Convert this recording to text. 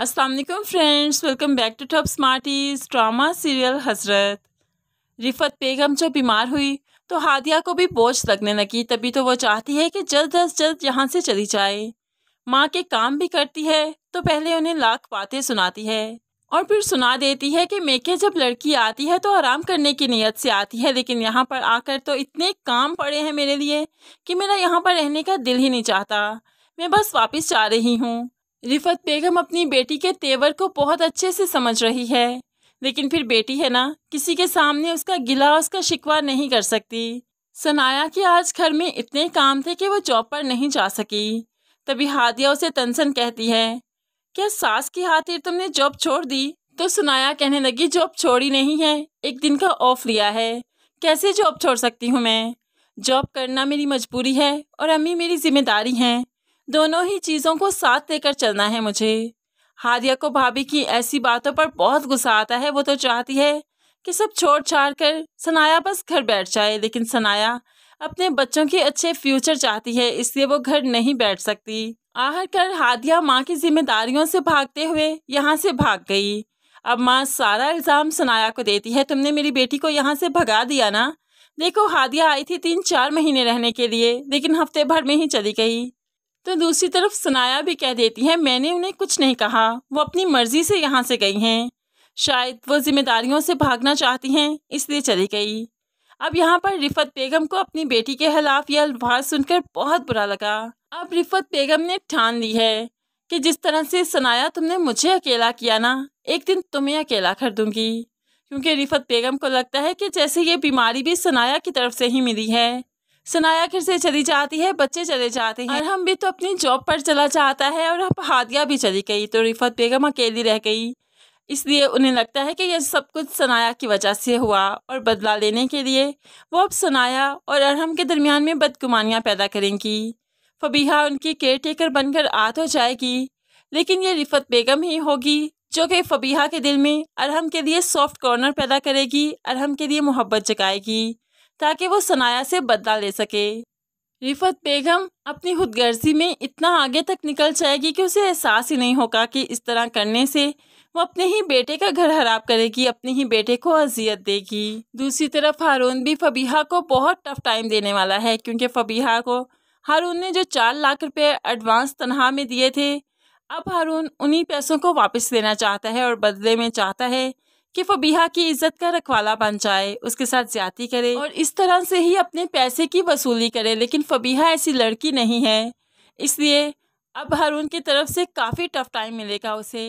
अस्सलाम वालेकुम friends, welcome back to top smarties drama serial Hasrat. Rifat बेगम जो बीमार हुई तो हादिया को भी बोझ लगने लगी। तभी तो वो चाहती है कि जल्द अज जल्द यहाँ से चली जाए। माँ के काम भी करती है तो पहले उन्हें लाख बातें सुनाती है और फिर सुना देती है कि मेके जब लड़की आती है तो आराम करने की नीयत से आती है, लेकिन यहाँ पर आकर तो इतने काम पड़े हैं मेरे लिए कि मेरा यहाँ पर रहने का दिल ही नहीं चाहता। मैं बस वापस जा रही हूँ। रिफत बेगम अपनी बेटी के तेवर को बहुत अच्छे से समझ रही है, लेकिन फिर बेटी है ना, किसी के सामने उसका गिला उसका शिकवा नहीं कर सकती। सनाया कि आज घर में इतने काम थे कि वो जॉब पर नहीं जा सकी। तभी हादिया उसे तनसन कहती है, क्या सास की खातिर तुमने जॉब छोड़ दी? तो सनाया कहने लगी, जॉब छोड़ी नहीं है, एक दिन का ऑफ लिया है। कैसे जॉब छोड़ सकती हूँ मैं? जॉब करना मेरी मजबूरी है और अम्मी मेरी जिम्मेदारी हैं। दोनों ही चीज़ों को साथ लेकर चलना है मुझे। हादिया को भाभी की ऐसी बातों पर बहुत गुस्सा आता है। वो तो चाहती है कि सब छोड़ छाड़ कर सनाया बस घर बैठ जाए, लेकिन सनाया अपने बच्चों के अच्छे फ्यूचर चाहती है, इसलिए वो घर नहीं बैठ सकती। आखिरकार हादिया माँ की जिम्मेदारियों से भागते हुए यहाँ से भाग गई। अब माँ सारा इल्ज़ाम सनाया को देती है, तुमने मेरी बेटी को यहाँ से भगा दिया ना। देखो, हादिया आई थी 3-4 महीने रहने के लिए, लेकिन हफ्ते भर में ही चली गई। तो दूसरी तरफ सनाया भी कह देती है, मैंने उन्हें कुछ नहीं कहा, वो अपनी मर्जी से यहाँ से गई हैं। शायद वो जिम्मेदारियों से भागना चाहती हैं, इसलिए चली गई। अब यहाँ पर रिफत बेगम को अपनी बेटी के खिलाफ यह अल्फाज सुनकर बहुत बुरा लगा। अब रिफत बेगम ने ठान ली है कि जिस तरह से सनाया तुमने मुझे अकेला किया ना, एक दिन तुम्हें अकेला कर दूंगी। क्योंकि रिफत बेगम को लगता है कि जैसे ये बीमारी भी सनाया की तरफ से ही मिली है। सनाया घर से चली जाती है, बच्चे चले जाते हैं और हम भी तो अपनी जॉब पर चला जाता है, और अब हादिया भी चली गई तो रिफत बेगम अकेली रह गई। इसलिए उन्हें लगता है कि यह सब कुछ सनाया की वजह से हुआ, और बदला लेने के लिए वो अब सनाया और अरहम के दरमियान में बदगुमानियाँ पैदा करेंगी। फबीहा उनकी केयर टेकर बनकर आ तो जाएगी, लेकिन ये रिफत बेगम ही होगी जो कि फबीहा के दिल में अरहम के लिए सॉफ्ट कॉर्नर पैदा करेगी, अरहम के लिए मोहब्बत जगाएगी ताकि वो सनाया से बदला ले सके। रिफत बेगम अपनी खुदगर्जी में इतना आगे तक निकल जाएगी कि उसे एहसास ही नहीं होगा कि इस तरह करने से वो अपने ही बेटे का घर खराब करेगी, अपने ही बेटे को अजियत देगी। दूसरी तरफ हारून भी फबीहा को बहुत टफ टाइम देने वाला है, क्योंकि फबीहा को हारून ने जो 4 लाख रुपए एडवांस तनख्वाह में दिए थे, अब हारून उन्हीं पैसों को वापस लेना चाहता है और बदले में चाहता है कि फबीहा की इज्जत का रखवाला बन जाए, उसके साथ ज्यादती करे और इस तरह से ही अपने पैसे की वसूली करे। लेकिन फबीहा ऐसी लड़की नहीं है, इसलिए अब हारून की तरफ से काफ़ी टफ टाइम मिलेगा उसे।